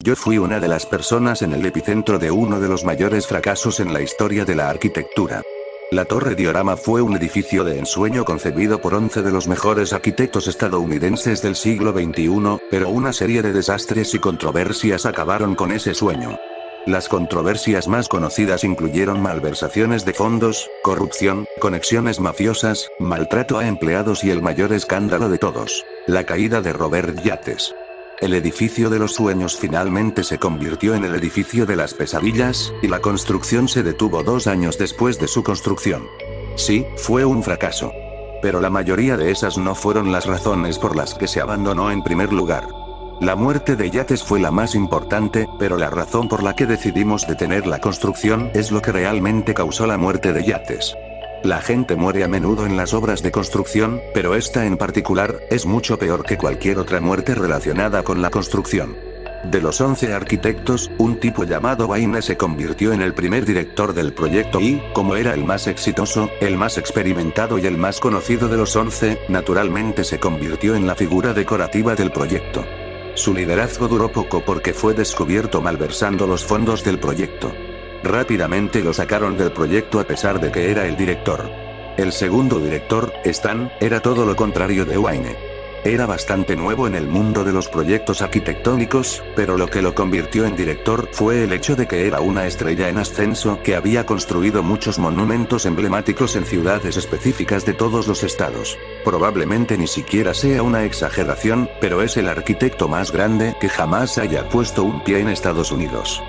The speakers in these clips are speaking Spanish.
Yo fui una de las personas en el epicentro de uno de los mayores fracasos en la historia de la arquitectura. La Torre Diorama fue un edificio de ensueño concebido por 11 de los mejores arquitectos estadounidenses del siglo XXI, pero una serie de desastres y controversias acabaron con ese sueño. Las controversias más conocidas incluyeron malversaciones de fondos, corrupción, conexiones mafiosas, maltrato a empleados y el mayor escándalo de todos, la caída de Robert Yates. El edificio de los sueños finalmente se convirtió en el edificio de las pesadillas, y la construcción se detuvo 2 años después de su construcción. Sí, fue un fracaso. Pero la mayoría de esas no fueron las razones por las que se abandonó en primer lugar. La muerte de Yates fue la más importante, pero la razón por la que decidimos detener la construcción es lo que realmente causó la muerte de Yates. La gente muere a menudo en las obras de construcción, pero esta en particular, es mucho peor que cualquier otra muerte relacionada con la construcción. De los 11 arquitectos, un tipo llamado Wayne se convirtió en el primer director del proyecto y, como era el más exitoso, el más experimentado y el más conocido de los 11, naturalmente se convirtió en la figura decorativa del proyecto. Su liderazgo duró poco porque fue descubierto malversando los fondos del proyecto. Rápidamente lo sacaron del proyecto a pesar de que era el director. El segundo director, Stan, era todo lo contrario de Wayne. Era bastante nuevo en el mundo de los proyectos arquitectónicos, pero lo que lo convirtió en director fue el hecho de que era una estrella en ascenso que había construido muchos monumentos emblemáticos en ciudades específicas de todos los estados. Probablemente ni siquiera sea una exageración, pero es el arquitecto más grande que jamás haya puesto un pie en Estados Unidos.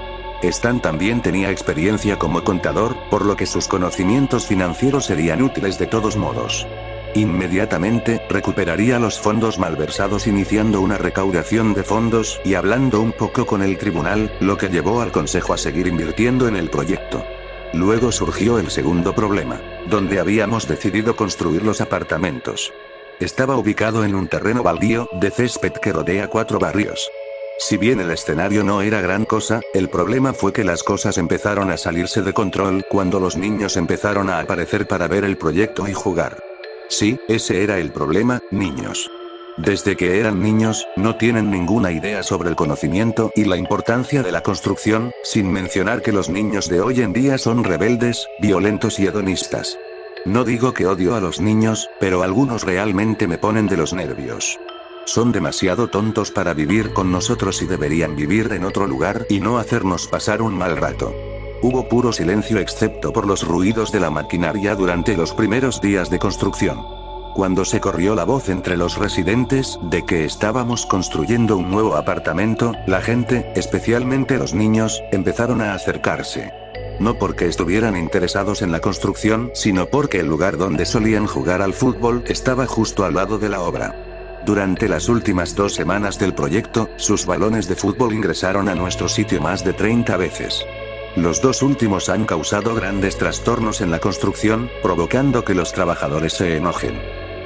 Stan también tenía experiencia como contador, por lo que sus conocimientos financieros serían útiles de todos modos. Inmediatamente, recuperaría los fondos malversados iniciando una recaudación de fondos y hablando un poco con el tribunal, lo que llevó al consejo a seguir invirtiendo en el proyecto. Luego surgió el segundo problema, donde habíamos decidido construir los apartamentos. Estaba ubicado en un terreno baldío, de césped que rodea 4 barrios. Si bien el escenario no era gran cosa, el problema fue que las cosas empezaron a salirse de control cuando los niños empezaron a aparecer para ver el proyecto y jugar. Sí, ese era el problema, niños. Desde que eran niños, no tienen ninguna idea sobre el conocimiento y la importancia de la construcción, sin mencionar que los niños de hoy en día son rebeldes, violentos y hedonistas. No digo que odio a los niños, pero algunos realmente me ponen de los nervios. Son demasiado tontos para vivir con nosotros y deberían vivir en otro lugar y no hacernos pasar un mal rato. Hubo puro silencio excepto por los ruidos de la maquinaria durante los primeros días de construcción. Cuando se corrió la voz entre los residentes de que estábamos construyendo un nuevo apartamento, la gente, especialmente los niños, empezaron a acercarse. No porque estuvieran interesados en la construcción, sino porque el lugar donde solían jugar al fútbol estaba justo al lado de la obra. Durante las últimas 2 semanas del proyecto, sus balones de fútbol ingresaron a nuestro sitio más de 30 veces. Los 2 últimos han causado grandes trastornos en la construcción, provocando que los trabajadores se enojen.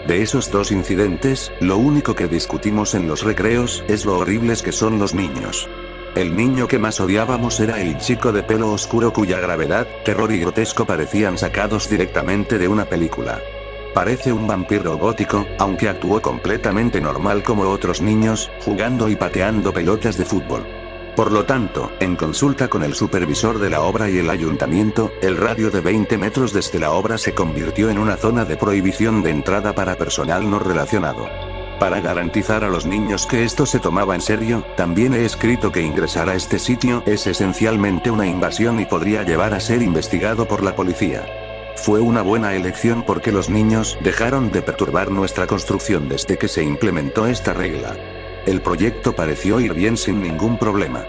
De esos 2 incidentes, lo único que discutimos en los recreos es lo horribles que son los niños. El niño que más odiábamos era el chico de pelo oscuro cuya gravedad, terror y grotesco parecían sacados directamente de una película. Parece un vampiro gótico, aunque actuó completamente normal como otros niños, jugando y pateando pelotas de fútbol. Por lo tanto, en consulta con el supervisor de la obra y el ayuntamiento, el radio de 20 metros desde la obra se convirtió en una zona de prohibición de entrada para personal no relacionado. Para garantizar a los niños que esto se tomaba en serio, también he escrito que ingresar a este sitio es esencialmente una invasión y podría llevar a ser investigado por la policía. Fue una buena elección porque los niños dejaron de perturbar nuestra construcción desde que se implementó esta regla. El proyecto pareció ir bien sin ningún problema.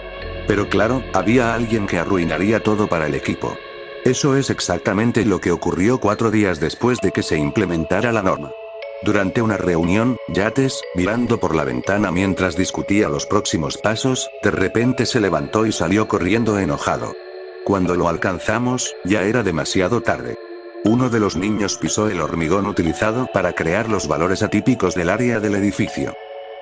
Pero claro, había alguien que arruinaría todo para el equipo. Eso es exactamente lo que ocurrió 4 días después de que se implementara la norma. Durante una reunión, Yates, mirando por la ventana mientras discutía los próximos pasos, de repente se levantó y salió corriendo enojado. Cuando lo alcanzamos, ya era demasiado tarde. Uno de los niños pisó el hormigón utilizado para crear los valores atípicos del área del edificio.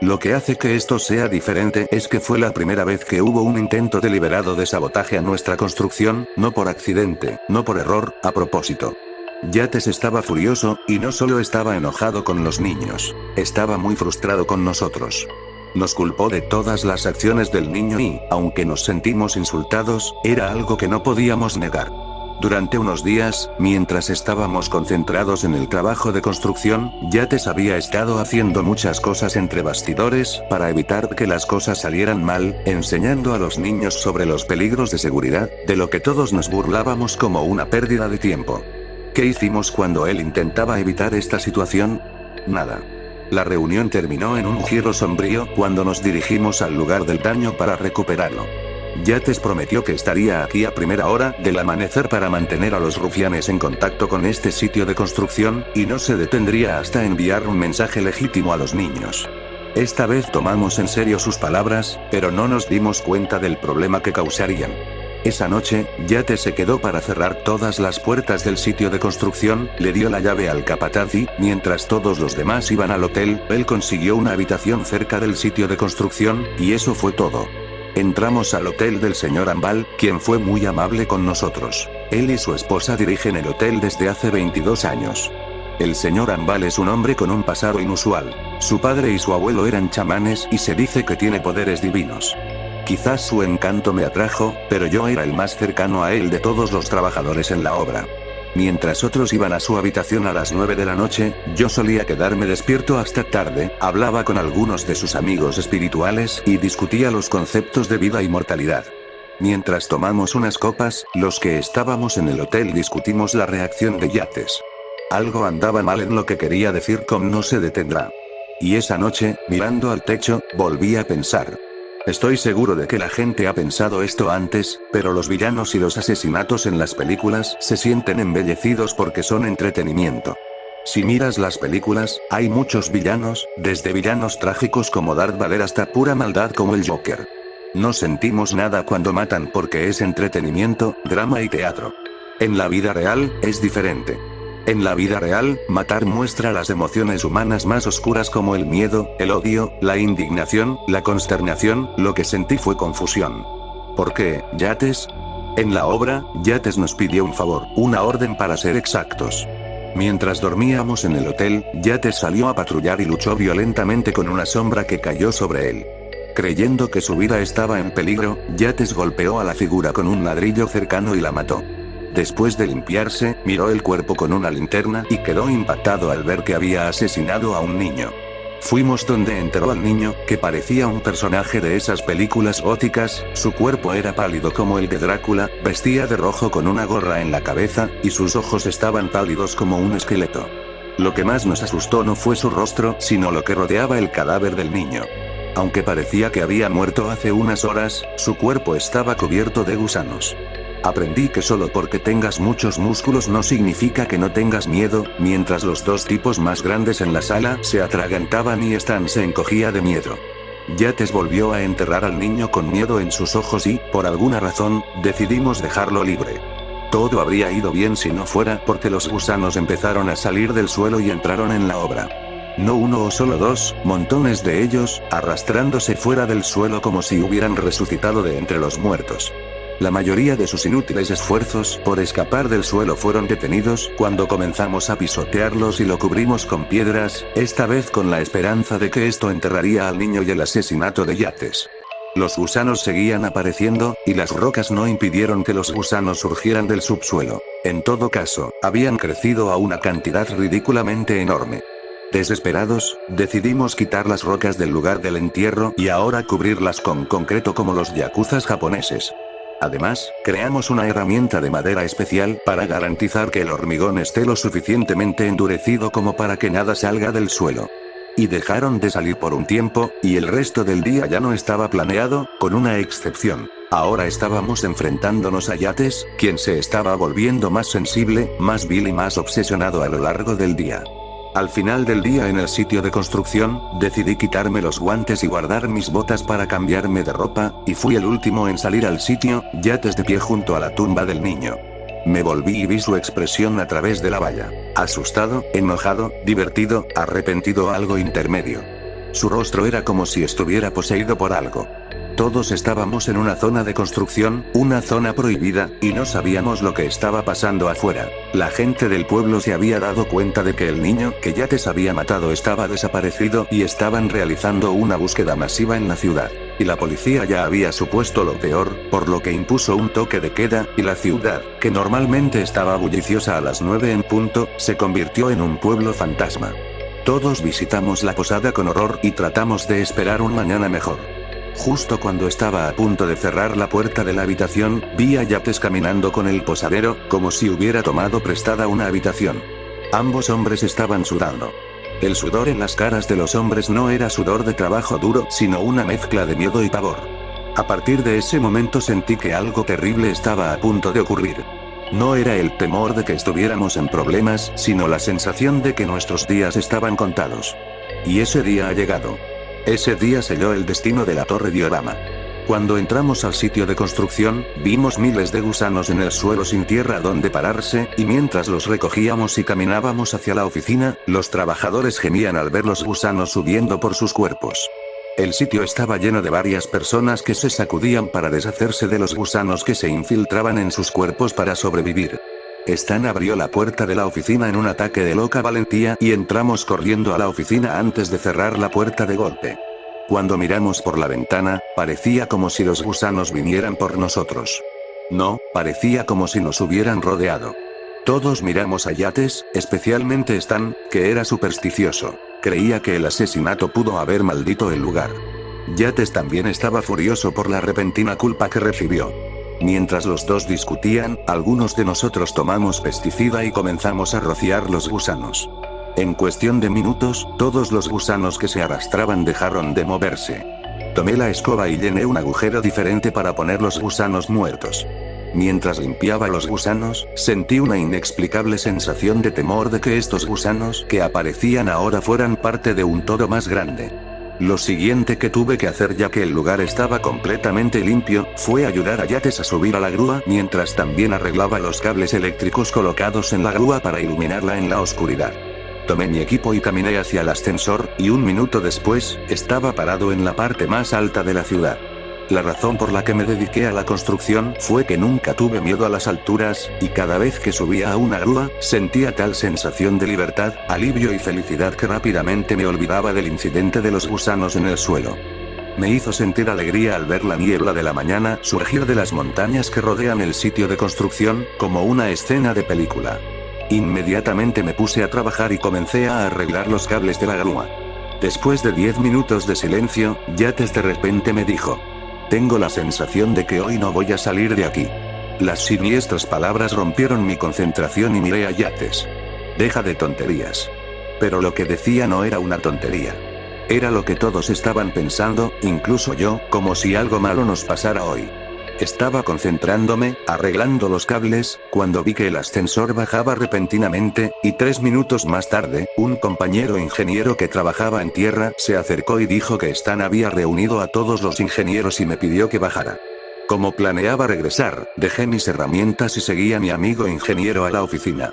Lo que hace que esto sea diferente es que fue la primera vez que hubo un intento deliberado de sabotaje a nuestra construcción, no por accidente, no por error, a propósito. Yates estaba furioso, y no solo estaba enojado con los niños, estaba muy frustrado con nosotros. Nos culpó de todas las acciones del niño y, aunque nos sentimos insultados, era algo que no podíamos negar. Durante unos días, mientras estábamos concentrados en el trabajo de construcción, Yates había estado haciendo muchas cosas entre bastidores, para evitar que las cosas salieran mal, enseñando a los niños sobre los peligros de seguridad, de lo que todos nos burlábamos como una pérdida de tiempo. ¿Qué hicimos cuando él intentaba evitar esta situación? Nada. La reunión terminó en un giro sombrío cuando nos dirigimos al lugar del daño para recuperarlo. Yates prometió que estaría aquí a primera hora del amanecer para mantener a los rufianes en contacto con este sitio de construcción, y no se detendría hasta enviar un mensaje legítimo a los niños. Esta vez tomamos en serio sus palabras, pero no nos dimos cuenta del problema que causarían. Esa noche, Yates se quedó para cerrar todas las puertas del sitio de construcción, le dio la llave al capataz y, mientras todos los demás iban al hotel, él consiguió una habitación cerca del sitio de construcción, y eso fue todo. Entramos al hotel del señor Ambal, quien fue muy amable con nosotros. Él y su esposa dirigen el hotel desde hace 22 años. El señor Ambal es un hombre con un pasado inusual. Su padre y su abuelo eran chamanes y se dice que tiene poderes divinos. Quizás su encanto me atrajo, pero yo era el más cercano a él de todos los trabajadores en la obra. Mientras otros iban a su habitación a las 9 de la noche, yo solía quedarme despierto hasta tarde, hablaba con algunos de sus amigos espirituales y discutía los conceptos de vida y mortalidad. Mientras tomamos unas copas, los que estábamos en el hotel discutimos la reacción de Yates. Algo andaba mal en lo que quería decir con no se detendrá. Y esa noche, mirando al techo, volví a pensar. Estoy seguro de que la gente ha pensado esto antes, pero los villanos y los asesinatos en las películas se sienten embellecidos porque son entretenimiento. Si miras las películas, hay muchos villanos, desde villanos trágicos como Darth Vader hasta pura maldad como el Joker. No sentimos nada cuando matan porque es entretenimiento, drama y teatro. En la vida real, es diferente. En la vida real, matar muestra las emociones humanas más oscuras como el miedo, el odio, la indignación, la consternación. Lo que sentí fue confusión. ¿Por qué, Yates? En la obra, Yates nos pidió un favor, una orden para ser exactos. Mientras dormíamos en el hotel, Yates salió a patrullar y luchó violentamente con una sombra que cayó sobre él. Creyendo que su vida estaba en peligro, Yates golpeó a la figura con un ladrillo cercano y la mató. Después de limpiarse, miró el cuerpo con una linterna y quedó impactado al ver que había asesinado a un niño. Fuimos donde enterró al niño, que parecía un personaje de esas películas góticas, su cuerpo era pálido como el de Drácula, vestía de rojo con una gorra en la cabeza, y sus ojos estaban pálidos como un esqueleto. Lo que más nos asustó no fue su rostro, sino lo que rodeaba el cadáver del niño. Aunque parecía que había muerto hace unas horas, su cuerpo estaba cubierto de gusanos. Aprendí que solo porque tengas muchos músculos no significa que no tengas miedo, mientras los dos tipos más grandes en la sala se atragantaban y Stan se encogía de miedo. Yates volvió a enterrar al niño con miedo en sus ojos y, por alguna razón, decidimos dejarlo libre. Todo habría ido bien si no fuera porque los gusanos empezaron a salir del suelo y entraron en la obra. No uno o solo dos, montones de ellos, arrastrándose fuera del suelo como si hubieran resucitado de entre los muertos. La mayoría de sus inútiles esfuerzos por escapar del suelo fueron detenidos cuando comenzamos a pisotearlos y lo cubrimos con piedras, esta vez con la esperanza de que esto enterraría al niño y el asesinato de Yates. Los gusanos seguían apareciendo, y las rocas no impidieron que los gusanos surgieran del subsuelo. En todo caso, habían crecido a una cantidad ridículamente enorme. Desesperados, decidimos quitar las rocas del lugar del entierro y ahora cubrirlas con concreto como los yakuzas japoneses. Además, creamos una herramienta de madera especial para garantizar que el hormigón esté lo suficientemente endurecido como para que nada salga del suelo. Y dejaron de salir por un tiempo, y el resto del día ya no estaba planeado, con una excepción. Ahora estábamos enfrentándonos a Yates, quien se estaba volviendo más sensible, más vil y más obsesionado a lo largo del día. Al final del día en el sitio de construcción, decidí quitarme los guantes y guardar mis botas para cambiarme de ropa, y fui el último en salir al sitio, Yates de pie junto a la tumba del niño. Me volví y vi su expresión a través de la valla. Asustado, enojado, divertido, arrepentido o algo intermedio. Su rostro era como si estuviera poseído por algo. Todos estábamos en una zona de construcción, una zona prohibida, y no sabíamos lo que estaba pasando afuera. La gente del pueblo se había dado cuenta de que el niño que Yates había matado estaba desaparecido y estaban realizando una búsqueda masiva en la ciudad. Y la policía ya había supuesto lo peor, por lo que impuso un toque de queda, y la ciudad, que normalmente estaba bulliciosa a las 9 en punto, se convirtió en un pueblo fantasma. Todos visitamos la posada con horror y tratamos de esperar un mañana mejor. Justo cuando estaba a punto de cerrar la puerta de la habitación, vi a Yates caminando con el posadero, como si hubiera tomado prestada una habitación. Ambos hombres estaban sudando. El sudor en las caras de los hombres no era sudor de trabajo duro, sino una mezcla de miedo y pavor. A partir de ese momento sentí que algo terrible estaba a punto de ocurrir. No era el temor de que estuviéramos en problemas, sino la sensación de que nuestros días estaban contados. Y ese día ha llegado. Ese día selló el destino de la torre diorama. Cuando entramos al sitio de construcción, vimos miles de gusanos en el suelo sin tierra donde pararse, y mientras los recogíamos y caminábamos hacia la oficina, los trabajadores gemían al ver los gusanos subiendo por sus cuerpos. El sitio estaba lleno de varias personas que se sacudían para deshacerse de los gusanos que se infiltraban en sus cuerpos para sobrevivir. Stan abrió la puerta de la oficina en un ataque de loca valentía y entramos corriendo a la oficina antes de cerrar la puerta de golpe. Cuando miramos por la ventana, parecía como si los gusanos vinieran por nosotros. No, parecía como si nos hubieran rodeado. Todos miramos a Yates, especialmente Stan, que era supersticioso. Creía que el asesinato pudo haber maldito el lugar. Yates también estaba furioso por la repentina culpa que recibió. Mientras los dos discutían, algunos de nosotros tomamos pesticida y comenzamos a rociar los gusanos. En cuestión de minutos, todos los gusanos que se arrastraban dejaron de moverse. Tomé la escoba y llené un agujero diferente para poner los gusanos muertos. Mientras limpiaba los gusanos, sentí una inexplicable sensación de temor de que estos gusanos que aparecían ahora fueran parte de un todo más grande. Lo siguiente que tuve que hacer, ya que el lugar estaba completamente limpio, fue ayudar a Yates a subir a la grúa mientras también arreglaba los cables eléctricos colocados en la grúa para iluminarla en la oscuridad. Tomé mi equipo y caminé hacia el ascensor, y un minuto después, estaba parado en la parte más alta de la ciudad. La razón por la que me dediqué a la construcción fue que nunca tuve miedo a las alturas, y cada vez que subía a una grúa, sentía tal sensación de libertad, alivio y felicidad que rápidamente me olvidaba del incidente de los gusanos en el suelo. Me hizo sentir alegría al ver la niebla de la mañana surgir de las montañas que rodean el sitio de construcción, como una escena de película. Inmediatamente me puse a trabajar y comencé a arreglar los cables de la grúa. Después de 10 minutos de silencio, Yates de repente me dijo: «Tengo la sensación de que hoy no voy a salir de aquí». Las siniestras palabras rompieron mi concentración y miré a Yates. «Deja de tonterías». Pero lo que decía no era una tontería. Era lo que todos estaban pensando, incluso yo, como si algo malo nos pasara hoy. Estaba concentrándome, arreglando los cables, cuando vi que el ascensor bajaba repentinamente, y 3 minutos más tarde, un compañero ingeniero que trabajaba en tierra se acercó y dijo que Stan había reunido a todos los ingenieros y me pidió que bajara. Como planeaba regresar, dejé mis herramientas y seguí a mi amigo ingeniero a la oficina.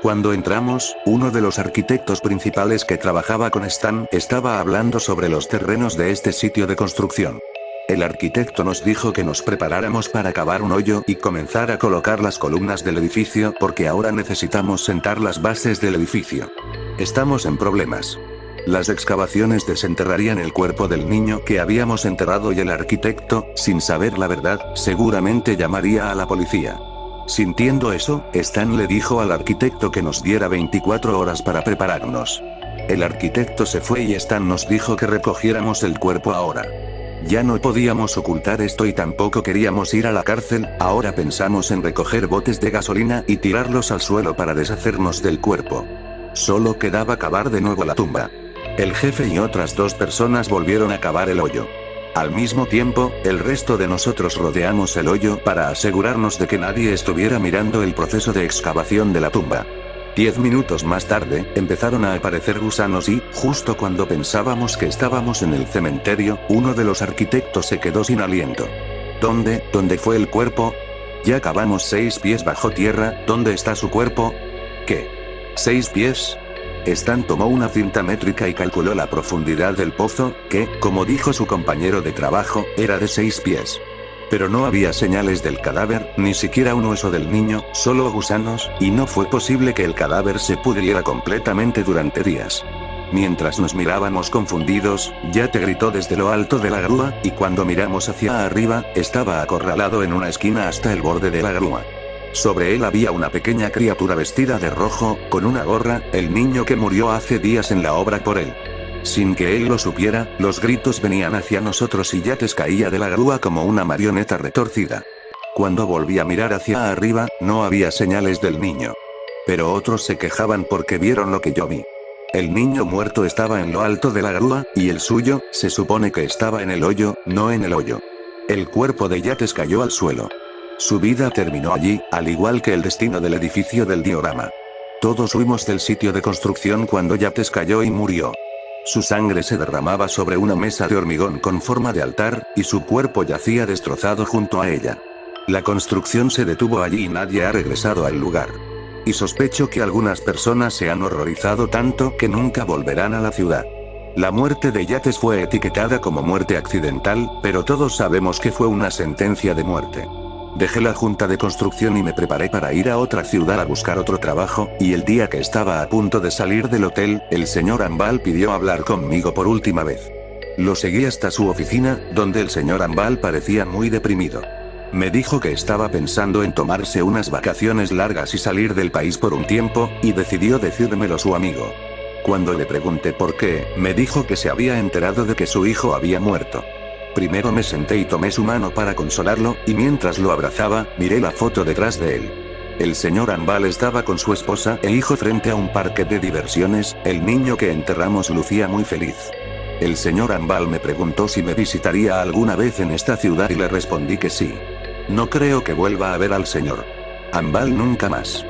Cuando entramos, uno de los arquitectos principales que trabajaba con Stan estaba hablando sobre los terrenos de este sitio de construcción. El arquitecto nos dijo que nos preparáramos para cavar un hoyo y comenzar a colocar las columnas del edificio porque ahora necesitamos sentar las bases del edificio. Estamos en problemas. Las excavaciones desenterrarían el cuerpo del niño que habíamos enterrado y el arquitecto, sin saber la verdad, seguramente llamaría a la policía. Sintiendo eso, Stan le dijo al arquitecto que nos diera 24 horas para prepararnos. El arquitecto se fue y Stan nos dijo que recogiéramos el cuerpo ahora. Ya no podíamos ocultar esto y tampoco queríamos ir a la cárcel, ahora pensamos en recoger botes de gasolina y tirarlos al suelo para deshacernos del cuerpo. Solo quedaba cavar de nuevo la tumba. El jefe y otras 2 personas volvieron a cavar el hoyo. Al mismo tiempo, el resto de nosotros rodeamos el hoyo para asegurarnos de que nadie estuviera mirando el proceso de excavación de la tumba. 10 minutos más tarde, empezaron a aparecer gusanos y, justo cuando pensábamos que estábamos en el cementerio, uno de los arquitectos se quedó sin aliento. ¿Dónde fue el cuerpo? Ya cavamos 6 pies bajo tierra, ¿dónde está su cuerpo? ¿Qué? ¿6 pies? Stan tomó una cinta métrica y calculó la profundidad del pozo, que, como dijo su compañero de trabajo, era de 6 pies. Pero no había señales del cadáver, ni siquiera un hueso del niño, solo gusanos, y no fue posible que el cadáver se pudriera completamente durante días. Mientras nos mirábamos confundidos, Yate gritó desde lo alto de la grúa, y cuando miramos hacia arriba, estaba acorralado en una esquina hasta el borde de la grúa. Sobre él había una pequeña criatura vestida de rojo, con una gorra, el niño que murió hace días en la obra por él. Sin que él lo supiera, los gritos venían hacia nosotros y Yates caía de la grúa como una marioneta retorcida. Cuando volví a mirar hacia arriba, no había señales del niño. Pero otros se quejaban porque vieron lo que yo vi. El niño muerto estaba en lo alto de la grúa, y el suyo, se supone que estaba en el hoyo, no en el hoyo. El cuerpo de Yates cayó al suelo. Su vida terminó allí, al igual que el destino del edificio del diorama. Todos huimos del sitio de construcción cuando Yates cayó y murió. Su sangre se derramaba sobre una mesa de hormigón con forma de altar, y su cuerpo yacía destrozado junto a ella. La construcción se detuvo allí y nadie ha regresado al lugar. Y sospecho que algunas personas se han horrorizado tanto que nunca volverán a la ciudad. La muerte de Yates fue etiquetada como muerte accidental, pero todos sabemos que fue una sentencia de muerte. Dejé la junta de construcción y me preparé para ir a otra ciudad a buscar otro trabajo, y el día que estaba a punto de salir del hotel, el señor Ambal pidió hablar conmigo por última vez. Lo seguí hasta su oficina, donde el señor Ambal parecía muy deprimido. Me dijo que estaba pensando en tomarse unas vacaciones largas y salir del país por un tiempo, y decidió decírmelo su amigo. Cuando le pregunté por qué, me dijo que se había enterado de que su hijo había muerto. Primero me senté y tomé su mano para consolarlo, y mientras lo abrazaba, miré la foto detrás de él. El señor Ambal estaba con su esposa e hijo frente a un parque de diversiones, el niño que enterramos lucía muy feliz. El señor Ambal me preguntó si me visitaría alguna vez en esta ciudad y le respondí que sí. No creo que vuelva a ver al señor Ambal nunca más.